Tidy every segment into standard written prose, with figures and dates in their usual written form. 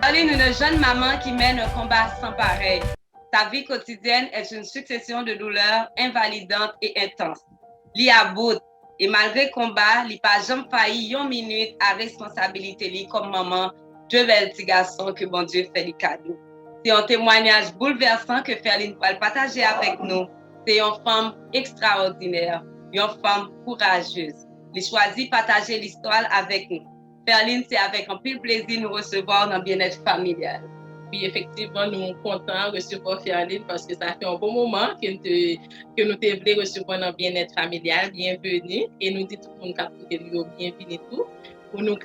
Pauline, une jeune maman qui mène un combat sans pareil. Sa vie quotidienne est une succession de douleurs invalidantes et intenses. Li a bout, et malgré combat, li pas jamais failli une minute à responsabilité li comme maman, deux belles petits garçons que bon Dieu fait les cadeaux. C'est un témoignage bouleversant que Ferline va partager avec nous. C'est une femme extraordinaire, une femme courageuse. Elle choisit de partager l'histoire avec nous. Ferline, c'est avec un pile plaisir nous recevoir dans le bien-être familial. Oui, effectivement, nous sommes contents de recevoir Ferline parce que ça fait un bon moment que nous devons recevoir dans le bien-être familial. Bienvenue. Et nous disons tout le monde qui a bienvenue tout. Pour nous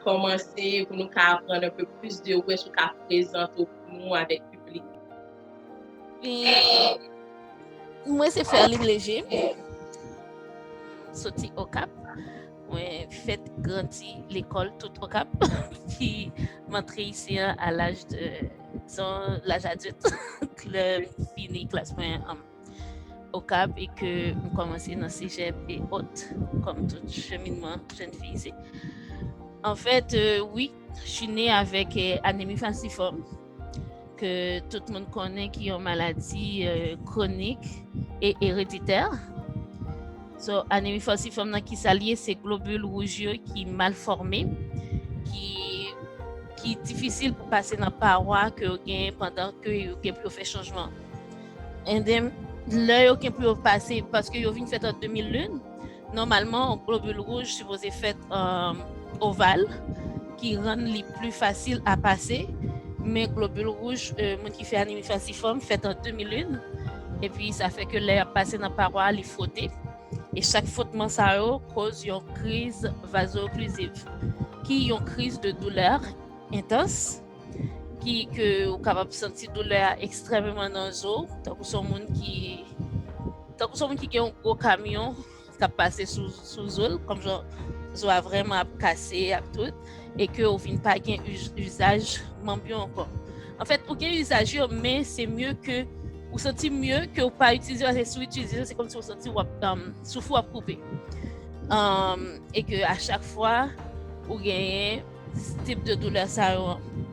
commencer, pour nous apprendre un peu plus de où est-ce qu'on présente pour nous avec le public. Et moi, c'est Ferline Léger. Sorti au Cap. Ouais, fait grandir l'école tout au Cap. Puis m'entré ici à l'âge de l'âge adulte. Fini classe moyenne au Cap et que on commençait dans cégep et autres comme tout cheminement jeune fille ici. En fait, oui, je suis née avec anémie falciforme que tout le monde connaît qui est une maladie chronique et héréditaire. So, anémie falciforme qui s'allie, c'est globules rouges qui mal formés, qui est difficile pour passer dans la paroi que vous gagnez pendant que vous fait changement. Et then, là, vous pouvez passer parce que vous venez fait en 2001. Normalement, un globule rouge supposé fait ovale qui rend les plus facile à passer. Mais globule rouge, qui fait anémie falciforme, fait en 2001. Et puis, ça fait que l'air passé dans la paroi, il frotté. Et chaque frottement, ça cause une crise vaso-occlusive, qui est une crise de douleur intense, qui que vous capable de sentir douleur extrêmement dans les os, tant que son monde qui a un gros camion qui a passé sous eux, comme genre a vraiment cassé à tout, et que vous ne pas gain usage bien encore. En fait, vous gain usage, mais c'est mieux que vous sentez mieux que vous pas utiliser, c'est comme si vous sentez souffle à couper. Et que à chaque fois vous gagnez ce type de douleur ça.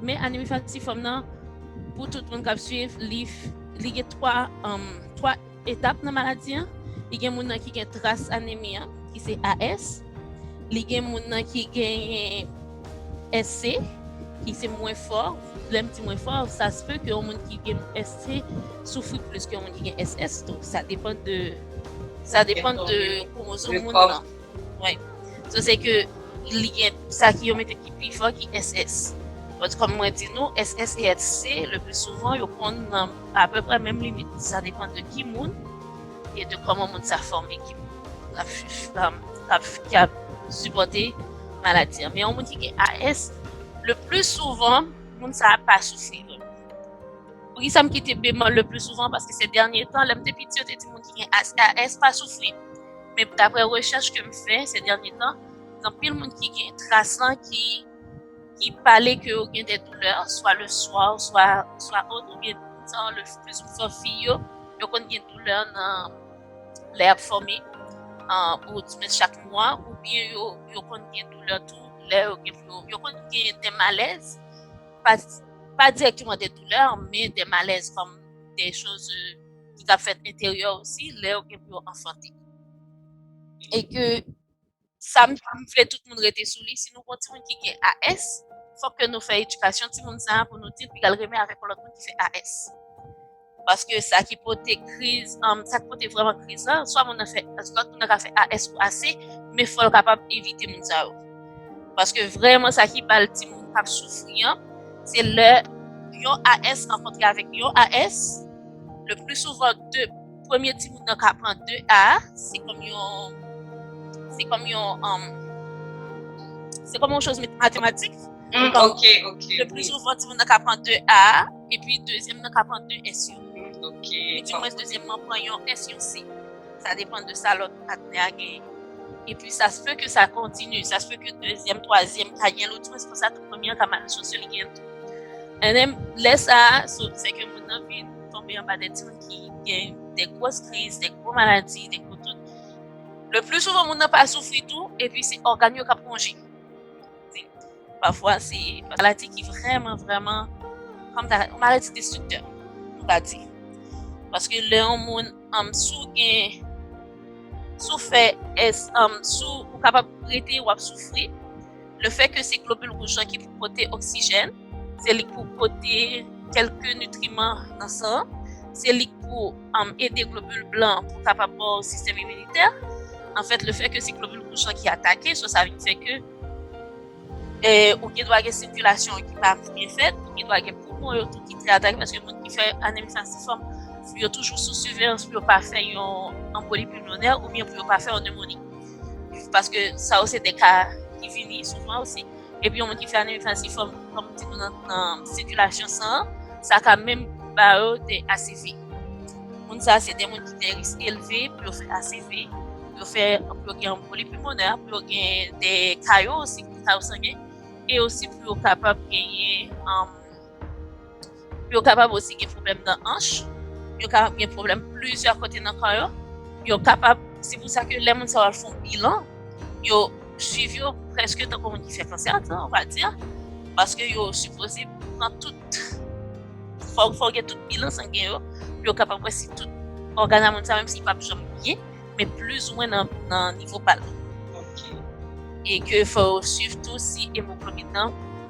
Mais anémie falciforme pour tout le monde qui suit, il y a trois étapes dans la maladie. Il y a des gens qui ont trace anémie qui c'est AS. Il y a des gens qui ont SC qui c'est moins fort. L'aime moins fort, ça se peut que les gens qui ont SC souffrent plus que les gens qui ont SS. Donc ça dépend de chromosome. Ouais. So, c'est que il y a ça qui ont été plus fort qui SS. Donc, comme moi dis nous, SS et SC le plus souvent ils prennent à peu près même limite. Ça dépend de qui monde et de comment monde ça forme qui a supporté maladie. Mais on dit que AS le plus souvent monde ça a pas souffert. Oui, ça me quitte bémol le plus souvent parce que ces derniers temps, l'homme depuis petit, dit monde qui a AS pas souffert. Mais d'après recherche que me fait ces derniers temps, dans pile monde qui a trace qui parlait que vous avez des douleurs, soit le soir, soit autre, ou bien le plus souvent fille, vous avez des douleurs dans l'air formé, ou chaque mois, ou bien vous avez des douleurs tout l'air, vous avez des malaises, pas directement des douleurs, mais des malaises comme des choses qui ont fait intérieur aussi, l'air vous avez enfanté. Et que ça me fait tout le monde rester sous lui. Si nous continuons qui est AS, il faut que nous fassions éducation tout le monde ça pour nous dire puis qu'elle remet avec l'autre monde qui fait AS. Parce que ça qui peut être crise, ça qui peut être vraiment crise là, soit on a fait AS ou AC, mais il faut être capable d'éviter mon ça. Parce que vraiment ça qui parle petit monde qui souffrir, c'est le yon AS rencontré avec yon AS, le plus souvent deux premier petit monde qui apprend 2A, c'est comme une chose mathématique. Ok. Le plus souvent, tu vas apprendre 2A et puis deuxième, tu apprends 2S. Ok. Mais du moins, deuxièmement, prends un S et un C. Ça dépend de ça, l'autre partenaire. Et puis, ça se peut que ça continue. Ça se peut que deuxième, troisième, quatrième, l'autre, c'est pour ça que première camarade sociale qui et même, laisse ça, c'est que mon envie de tomber en bas des gens qui ont des grosses crises, des grosses maladies, des gros trucs. Le plus souvent, on n'a pas souffert tout, et puis c'est organes qui ont congé. Parfois, c'est une maladie qui est vraiment, comme une maladie destructeur, on va dire. Parce que le monde, sous fait, sous capable de traiter ou de souffrir, le fait que ces globules rouges qui pour porter oxygène, c'est pour porter quelques nutriments dans ça, c'est pour aider les globules blancs pour capable au système immunitaire. En fait, le fait que ces globules rouges qui attaquent, ça veut dire que ou qui doit avoir une circulation qui n'est pas bien faite, ou qui doit avoir un poumon qui est attaqué parce que le monde qui fait anémie falciforme, il est toujours sous surveillance pour ne pas faire une embolie pulmonaire ou bien pour ne pas faire une pneumonie. Parce que ça aussi, c'est des cas qui viennent souvent aussi. Et puis, on qui fait anémie falciforme, comme on dit dans circulation sang, ça a quand même des ACV. Ça, c'est des gens qui ont des risques élevés pour faire ACV, pour faire une embolie pulmonaire, pour des caillots aussi, des caillots sanguins. Et aussi pour capable gagner capable aussi des problèmes dans hanche, yo capable des problèmes plusieurs côtés dans corps, yo capable c'est pour ça que les gens ça font bilan, yo suivi presque tant comme qui fait cancer, on va dire, parce que yo supposé prendre tout faut que tout bilan sanguin yo capable si tout organe ça même si pas jamais bien, mais plus ou moins dans niveau pal. Et que faut suivre tout si hémoglobine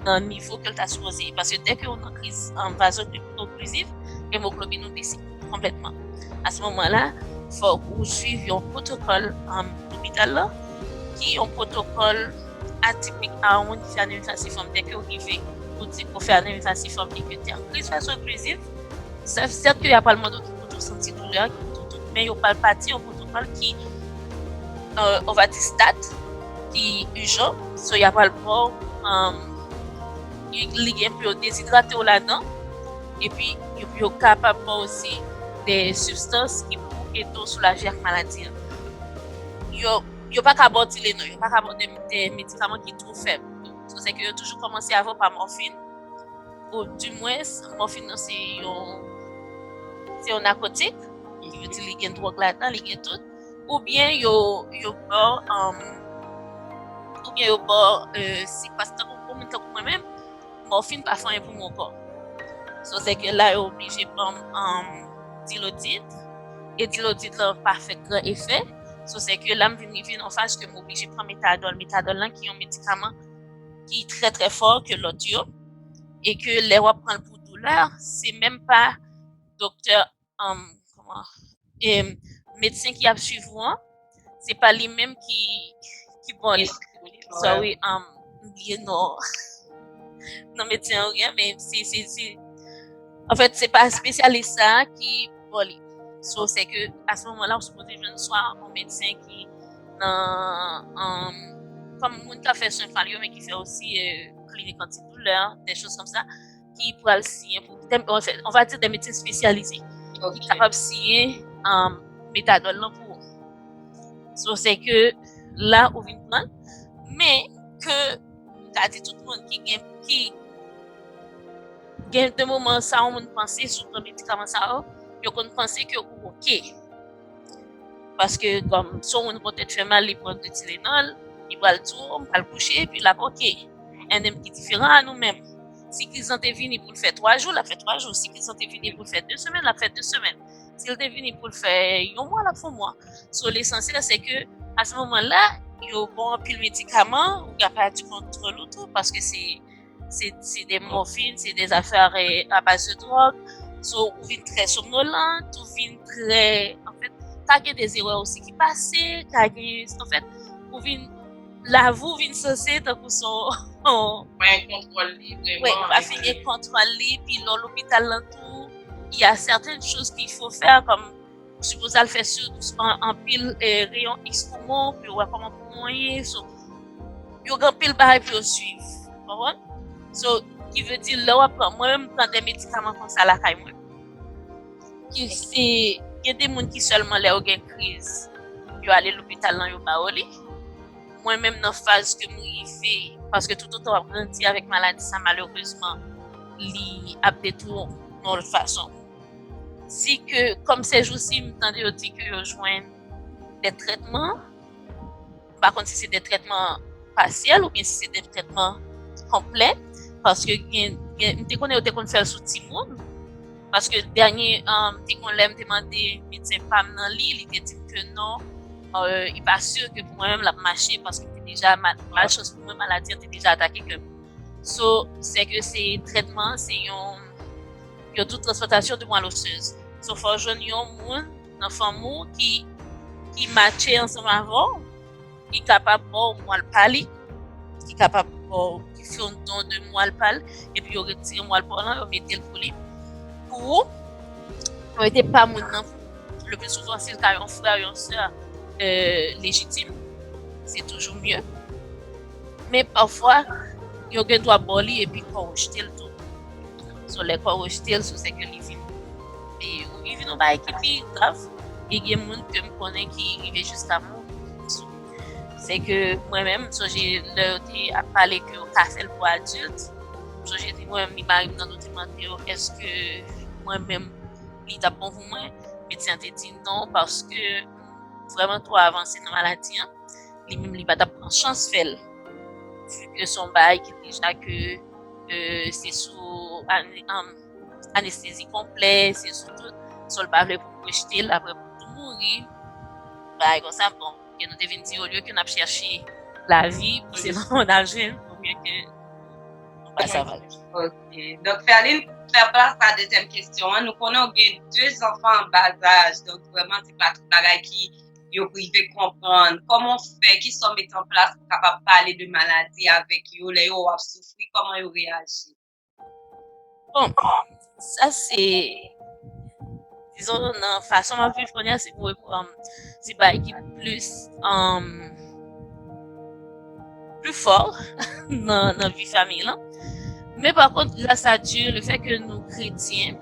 dans le niveau que tu as supposé. Parce que dès qu'on a une crise en vaso-occlusive, l'hémoglobine nous descend complètement. À ce moment-là, il faut suivre un protocole en hôpital qui est un protocole atypique à un qui fait anémie falciforme. Dès qu'on arrive pour dire qu'on fait anémie falciforme et que tu es en crise vaso-occlusive, ça veut dire qu'il n'y a pas le monde qui peut sentir douleur, mais il n'y a pas le parti, un protocole qui, on va dire, stat, qui est urgent, so il y a pas le bon, il est un peu déshydraté là-dedans, et puis il est capable aussi des substances qui peuvent aider à soulager la maladie. Il n'y a pas qu'à aborder les noms, il n'y a pas qu'à aborder des médicaments qui sont trop faibles. C'est que j'ai toujours commencé avant par morphine, ou du moins, morphine c'est un narcotique, qui veut dire qu'il y a une drogue là-dedans, il y a tout, ou bien il y a ou bien si parce que pour moi-même morphine pas faire pour mon corps. So c'est que là est obligé prendre dilodite et dilodite là pas fait grand effet. So c'est que là me vient en phase que m'obligé prendre méthadone là qui est un médicament qui est très très fort que l'autre et que les on prend pour douleur, c'est même pas docteur médecin qui a suivi c'est pas lui-même qui bon so oui oublié non médecin rien mais c'est en fait c'est pas spécialiste ça qui bon so c'est que à ce moment-là on suppose que soit un médecin qui comme monde qui a fait soin inférieur mais qui fait aussi clinique antidouleur des choses comme ça qui pourra le signer pour on va dire des médecins spécialisés qui sont capables de signer méthadone pour so c'est que là on vient prendre mais que t'as dit tout le monde qui gagne de moments ça on penser sur le médicament ça yo qu'on penser que OK parce que comme si on peut fait mal il prend du Tylenol il va le tout on va le coucher puis là OK un qui est différent à nous-mêmes si qu'ils ont venu pour le faire 3 jours la fait 3 jours si qu'ils ont venu pour le faire 2 semaines la fait 2 semaines si ils ont venu pour le faire un mois la fait un mois so l'essentiel c'est que à ce moment-là il y a bon pile médicaments ou il n'y a pas du contrôle ou tout parce que c'est des morphines, c'est des affaires à base de drogue. So, on vient très somnolent, on vient très, en fait, il y a des erreurs aussi qui passent, en fait, on vient, là, vous vient censé, donc, son, un contrôle libre, oui, va finir contrôle libre, puis dans l'hôpital, là, tout, il y a certaines choses qu'il faut faire, comme, suppose à le faire sur en pile rayon X poumon, puis on va comment poumon est, so, il y a un pile barre pour suivre, comprends? So, qui veut dire là moi-même prendre des médicaments comme ça la caille moi. Qui c'est il y a des gens qui seulement là ont une crise. Yo aller à l'hôpital là yo ba oli. Moi-même dans phase que moi fait parce que tout autant apprenti avec maladie ça malheureusement li a détour de façon. Si que comme ces jours-ci m'entendez dit que yo joindre des traitements par contre si c'est des traitements partiels ou bien si c'est des traitements complet parce que te connais te kon faire sous petit monde parce que dernier te kon l'aime demander médecin femme dans lit il était dit que non il pas sûr que pour moi-même la marcher parce que t'es déjà malchance pour moi maladie t'es déjà attaqué que so c'est que c'est traitement c'est une toute transplantation de moelle osseuse so faut joindre un monde dans famille qui matchait ensemble avant qui est capable de moelle pâle qui est capable qui fait un don de moelle pâle et puis on retire moelle pâle on met le polype pour on était pas mon le plus souvent c'est le cas un frère et une sœur légitime c'est toujours mieux mais parfois il y a doit boli et puis qu'on rejeter le tout sur les corps rejeter c'est que les filles et il vient pas équipe grave et il y a des gens que me connaît qui arrivent jusqu'à moi c'est que moi-même so j'ai à parler que au café pour adultes so j'ai dit moi-même il m'arrive dans notre demandé est-ce que moi-même il t'a bon pour moi médecin te dit non parce que vraiment trop avancé dans la maladie lui même il va prendre chance faire vu que son bail qui déjà que c'est sous anesthésie complète c'est sous tout sur le bavle pour rejeter après pour tout mourir bah comme ça bon que nous devons dire au lieu que nous chercher la vie c'est dans l'argent pour mieux que pas ça va. OK. Donc Ferline faire place à la deuxième question nous connaissons deux enfants en bas âge donc vraiment c'est pas tout bagaille qui yo privé comprendre comment faire qui sont mis en place pour capable parler de maladie avec yo les yo a souffrir comment yo réagir. Bon ça c'est disons dans façon de vivre c'est pour c'est pas qui plus fort dans notre vie familiale mais par contre là ça dure le fait que nous chrétiens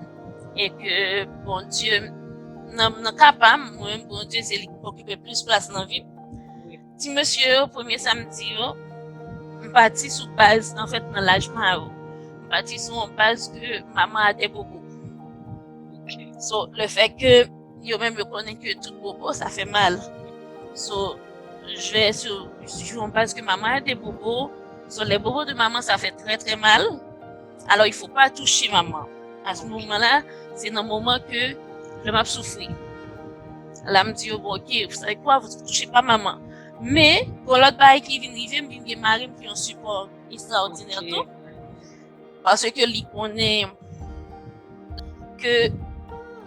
et que bon Dieu non capable moi-même bon Dieu c'est lui qui occupe plus place dans la vie si monsieur premier samedi on parti sous base en fait dans l'âge on parti sur base que maman a des bobos so le fait que yo même reconnaît que tout bobo ça fait mal so je vais sur base que maman a des bobos so les bobos de maman ça fait très très mal alors il faut pas toucher maman à ce moment-là c'est dans le moment que je m'a souffrir. Là me dit bon OK, vous savez quoi, vous touchez pas maman. Mais pour l'autre bail qui vient arriver, me vient marier puis un support extraordinaire tout. Parce que lui connaît que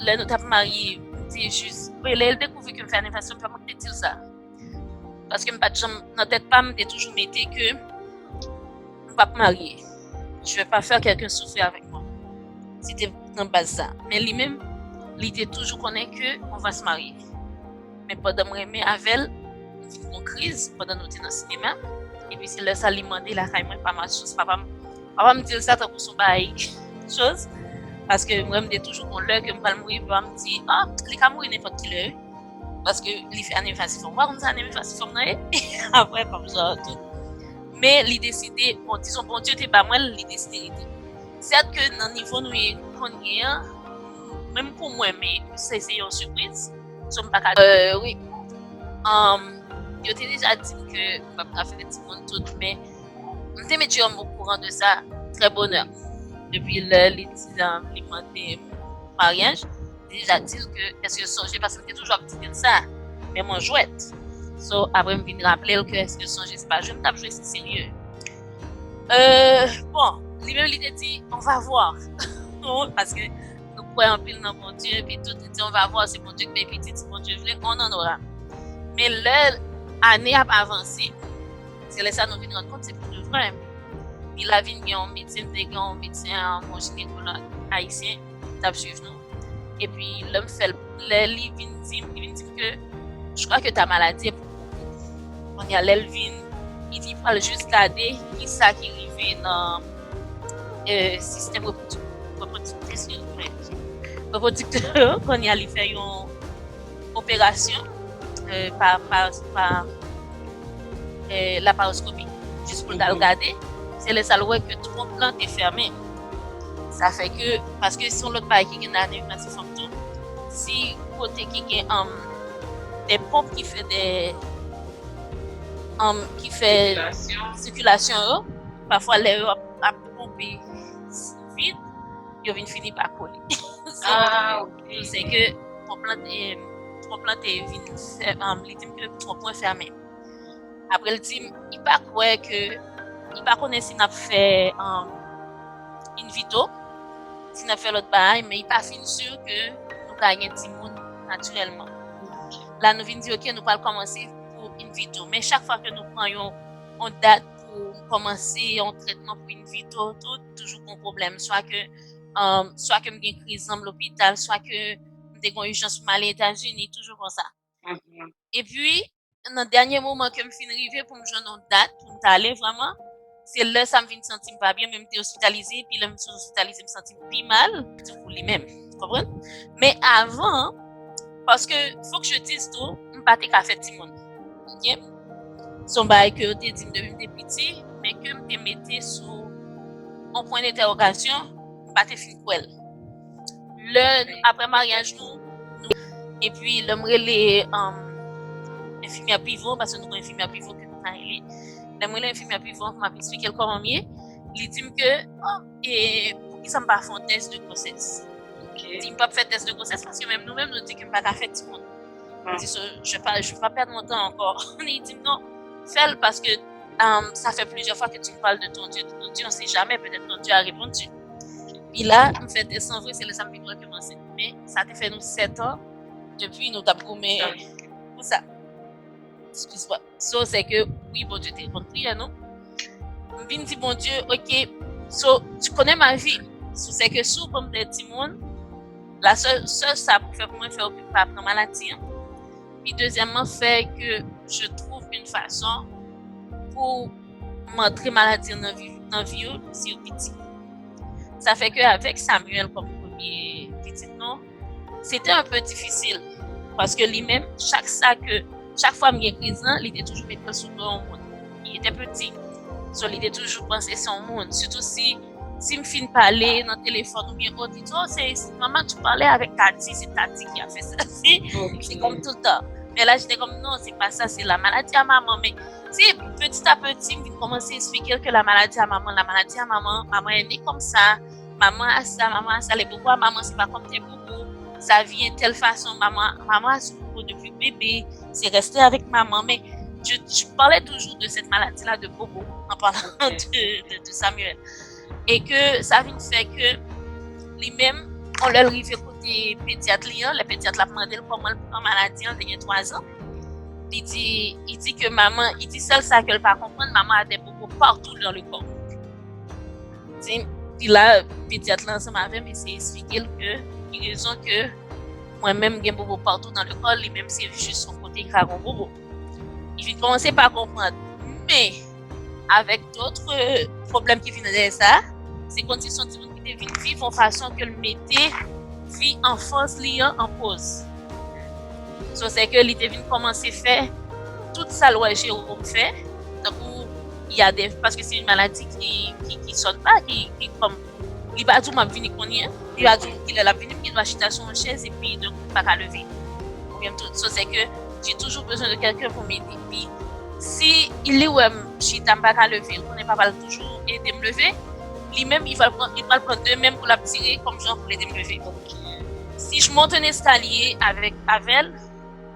là nous t'a marié, c'est juste elle découvre que me faire anniversaire pas me dire ça. Parce que me pas dans tête pas me toujours mettre que on va pas marier. Je vais pas faire quelqu'un souffrir avec moi. C'était dans base ça. Mais lui-même l'idée toujours connaît que on va se marier. Mais pendant moi mais avec une crise pendant nous dans le cinéma et puis c'est là ça lui demander la caille pas mal chose papa me dire ça pour son bail chose parce que moi me toujours qu'on l'heure que me pas mourir pas me dire les ca mourir n'importe quelle heure parce que il fait anniversaire on va comme ça anniversaire après comme ça tout mais il décidé bon disons bon Dieu t'es pas moi il décidé certes que dans niveau nous même pour moi mais c'est une surprise somme pas oui je t'ai déjà dit que papa fait petit monde tout mais on t'ai mis au courant de ça très bonheur depuis le mariage déjà dit que est-ce que songer parce que t'es toujours petit de ça mais mon jouette so après me venir rappeler que est-ce que songer c'est pas je me tape jouer c'est sérieux bon lui-même il dit on va voir parce que nous croyons en pile dans mon Dieu puis tout dit on va voir c'est mon Dieu mais petit mon Dieu voulait on en aura mais l'année a avancé c'est là ça nous venons rendre compte c'est pour de vrai puis la vie un médecin mon gynécologue haïtien t'a suivre nous et puis l'homme fait il dit que je crois que ta maladie est pour on y a l'elvin il dit pas juste regarder qui ça qui arrive dans système reproducteur qu'on y allait faire une opération par la paroscopie juste pour le regarder c'est le salle que tout mon plan est fermé ça fait que parce que si on l'autre bail qui gagne tout si côté qui gagne des pompes qui fait des qui fait circulation parfois l'air a pompé vite, il vient finir par coller. Ok. C'est que ton plante est vient il dit que ton point fermé. Après il dit il pas quoi que il pas connaît si n'a fait in vitro, si n'a fait l'autre bail, mais il pas fin sûr que nous gagnons petit monde naturellement. Là nous venons dire OK, nous pas commencer pour in vitro, mais chaque fois que nous prenons on date pour commencer un traitement pour in vitro, tout toujours un problème, soit que me gagne crise dans l'hôpital, soit que me une urgence pour aller aux États-Unis, toujours comme ça. Et puis dans le dernier moment que me fin arrivé pour me joindre une date pour m'aller vraiment, c'est là ça me vient sentir pas bien, même t'es hospitalisé, puis là me suis hospitalisé me sentir plus mal pour lui-même, tu comprends? Mais avant, parce que faut que je dise tout, me pas te fait petit monde. OK? Son bail que te dit depuis petit, mais que me mettais sous un point d'interrogation, pas te fin quoi. Le après mariage nous et puis le me les infirmière pivot parce que nous avons infirmière pivot que nous avons le infirmière pivot m'a expliqué comment mieux. Il dit que et pour qui ça me pas faire un test de grossesse. Il ne pas faire test de grossesse parce que même nous-mêmes nous dit que pas faire tout le monde. Je vais pas perdre mon temps encore. Il dit non, fais-le parce que ça fait plusieurs fois que tu me parles de ton Dieu. Ton Dieu, on ne sait jamais, peut-être ton Dieu a répondu. Puis là, me fait test sans vrai, c'est le samedi qui doit commencer. Mais ça a fait nous 7 ans depuis nous avons gommé pour ça. Excuse-moi. So, c'est que oui, bon Dieu, t'es bonne prière, non? Je viens dire, bon Dieu, ok, so, tu connais ma vie. So, c'est que sous comme des petits monde, la seule ça pour faire pour moi faire occuper par maladie. Hein. Puis deuxièmement, fait que je trouve une façon pour montrer maladie dans la vie si au petit. Ça fait qu'avec Samuel comme premier petit nom, c'était un peu difficile. Parce que lui-même, chaque fois qu'il est présent, il était toujours mettre sous le monde. Il était petit. So, il était toujours pensé son monde. Surtout si me fin parler dans le téléphone ou bien autre, dit, oh, c'est maman, tu parlais avec Tati, c'est Tati qui a fait ça. C'est comme tout le temps. Mais là, j'étais comme, non, c'est pas ça, c'est la maladie à maman. Mais petit à petit, je commence à expliquer que la maladie à maman est née comme ça, maman a ça, les bobos à maman, c'est pas comme tes bobos. Ça vient de telle façon, maman a son bobo depuis bébé, c'est resté avec maman. Mais je parlais toujours de cette maladie-là de bobo en parlant de Samuel. Et que ça vient faire que lui-même, on l'a arrivé côté pédiatre, le pédiatre l'a demandé comment elle prend maladie il y a 3 ans. Il dit que maman, il dit seul ça qu'elle pas comprendre, maman a des bobos partout dans le corps. Puis là, pédiatre là ensemble avec mais c'est expliqué que il raison que moi-même j'ai bobo partout dans le corps, lui-même c'est juste son côté cragon bobo. Il vient commencer par comprendre, mais avec d'autres problèmes qui viennent de ça, c'est quand ils sont qui viennent vivre en façon que le mettait vie en force liant en pause. So, c'est que les devines commencer à faire toute sa loi Jérôme fait. Donc, il y a des parce que c'est une maladie qui sonne pas, qui comme il va tout m'a venir connaître, il va tout qu'il a venir qu'il doit acheter son chaise et puis donc pas qu'à lever. Ou bien tout. So, c'est que j'ai toujours besoin de quelqu'un pour m'aider. Puis si il est ouais, je t'aime pas qu'à lever, on n'est pas toujours aider me lever. Lui-même il va le prendre deux-mêmes pour la tirer comme genre pour l'aider me lever. Si je monte un escalier avec elle,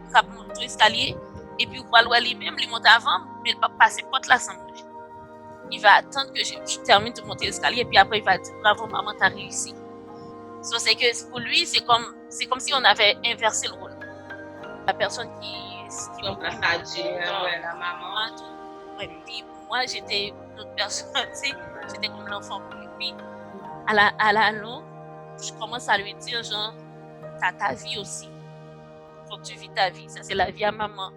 je monte un escalier et puis on va lui-même lui monter avant, mais il va passer porte là sans moi. Il va attendre que je termine de monter l'escalier et puis après il va dire bravo maman t'as réussi. So, c'est que pour lui c'est comme si on avait inversé le rôle. La personne qui remplace la maman. Ouais, puis moi j'étais une autre personne, tu sais, j'étais comme l'enfant pour lui. Puis à la longue, je commence à lui dire genre t'as ta vie aussi. Faut que tu vis ta vie. Ça, c'est la vie à maman.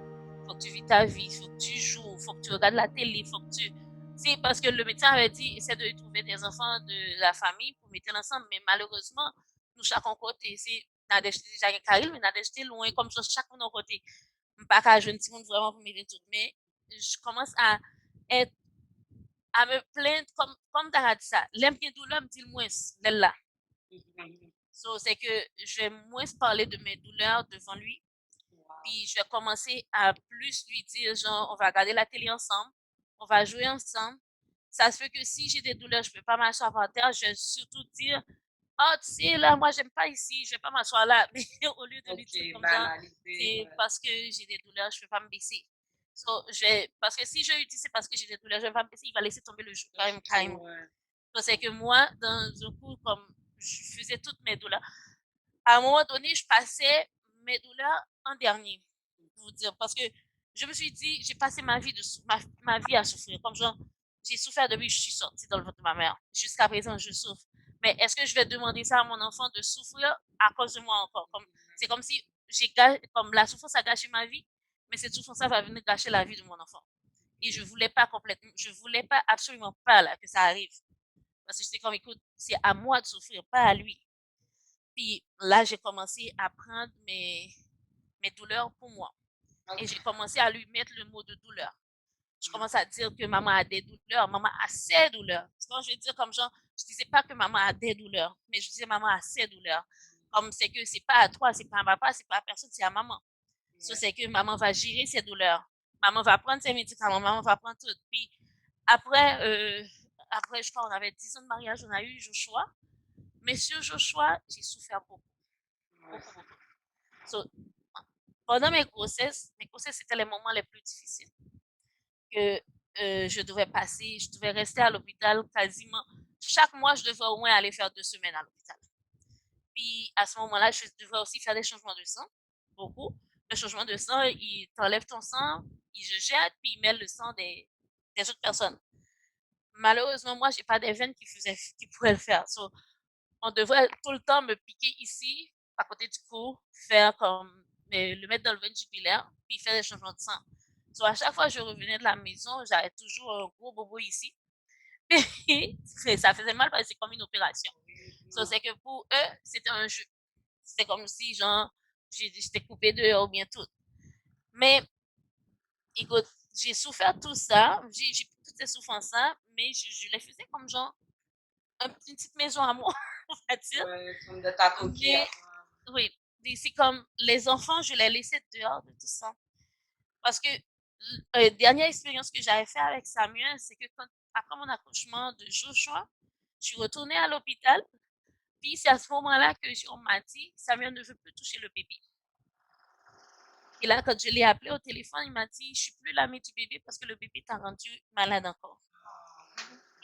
Faut que tu vis ta vie. Faut que tu joues. Faut que tu regardes la télé. Faut que tu. C'est parce que le médecin avait dit essaie de trouver des enfants de la famille pour mettre ensemble. Mais malheureusement, nous, chaque côté, c'est. Déjà, Karil, mais n'a loin, comme ça, chaque côté. Pas qu'à jeune petit monde vraiment pour m'aider tout. Mais je commence à me plaindre, comme tu as dit ça. L'aime bien douleur, me dit le moins, là. So, c'est que je vais moins parler de mes douleurs devant lui. Puis je vais commencer à plus lui dire, genre, on va regarder la télé ensemble, on va jouer ensemble. Ça se fait que si j'ai des douleurs, je ne peux pas m'asseoir par terre, je vais surtout dire, oh, tu sais, là, moi, j'aime pas ici, je vais pas m'asseoir là. Mais au lieu de lui dire comme ça, c'est parce que j'ai des douleurs, je peux pas me baisser. So, parce que si je lui dis c'est parce que j'ai des douleurs, je vais pas me baisser, il va laisser tomber le jour quand même carrément. Donc, c'est que moi, dans un coup, comme je faisais toutes mes douleurs, à un moment donné, je passais mes douleurs en dernier, pour vous dire, parce que je me suis dit, j'ai passé ma vie, ma vie à souffrir. Comme genre, j'ai souffert depuis que je suis sortie dans le ventre de ma mère. Jusqu'à présent, je souffre. Mais est-ce que je vais demander ça à mon enfant de souffrir à cause de moi encore? C'est comme si comme la souffrance a gâché ma vie, mais cette souffrance va venir gâcher la vie de mon enfant. Et je voulais pas complètement, je voulais pas absolument pas là que ça arrive. Parce que j'étais comme, écoute, c'est à moi de souffrir, pas à lui. Puis là, j'ai commencé à prendre mes douleurs pour moi. Et j'ai commencé à lui mettre le mot de douleur. Je commence à dire que maman a des douleurs, maman a ses douleurs. Quand je veux dire comme genre, je disais pas que maman a des douleurs, mais je disais maman a ses douleurs. Comme c'est que c'est pas à toi, c'est pas à papa, c'est pas à personne, c'est à maman. So, c'est que maman va gérer ses douleurs. Maman va prendre ses médicaments, maman va prendre tout. Puis après, je crois, on avait 10 ans de mariage, on a eu Joshua. Mais sur Joshua, j'ai souffert beaucoup. Beaucoup, beaucoup. So, pendant mes grossesses, c'était les moments les plus difficiles que je devais passer. Je devais rester à l'hôpital quasiment. Chaque mois, je devais au moins aller faire 2 semaines à l'hôpital. Puis à ce moment-là, je devais aussi faire des changements de sang, beaucoup. Le changement de sang, il t'enlève ton sang, il se jette, puis il mêle le sang des autres personnes. Malheureusement, moi, j'ai pas des veines qui pourraient le faire. So, on devrait tout le temps me piquer ici, à côté du cou, faire comme le mettre dans le veine jugulaire, puis faire des changements de sang. So, à chaque fois que je revenais de la maison, j'avais toujours un gros bobo ici. Ça faisait mal parce que c'est comme une opération. So, c'est que pour eux, c'était un jeu. C'était comme si, genre, j'étais coupée dehors ou bien tout. Mais, écoute, j'ai souffert tout ça, j'ai toutes ces souffrances-là, mais je les faisais comme genre une petite maison à moi, on va dire. Ouais, comme de ta coquille. Oui, c'est comme les enfants, je les laissais dehors de tout ça. Parce que dernière expérience que j'avais fait avec Samuel, c'est que après mon accouchement de Joshua, je suis retournée à l'hôpital. Puis c'est à ce moment-là que on m'a dit, Samuel ne veut plus toucher le bébé. Et là, quand je l'ai appelé au téléphone, il m'a dit, je suis plus l'amie du bébé parce que le bébé t'a rendu malade encore.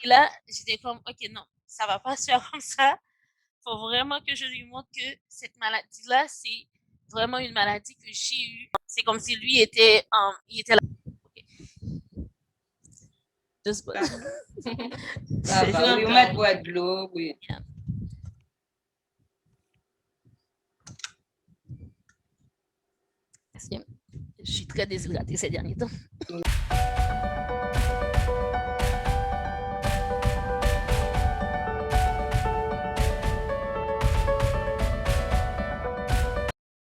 Et là, j'étais comme, ok, non, ça va pas se faire comme ça. Faut vraiment que je lui montre que cette maladie-là, c'est vraiment une maladie que j'ai eue. C'est comme si lui il était là. Okay. Just but. Ça va, oui, on met de l'eau, oui. Yeah. Je suis très déshydratée ces derniers temps.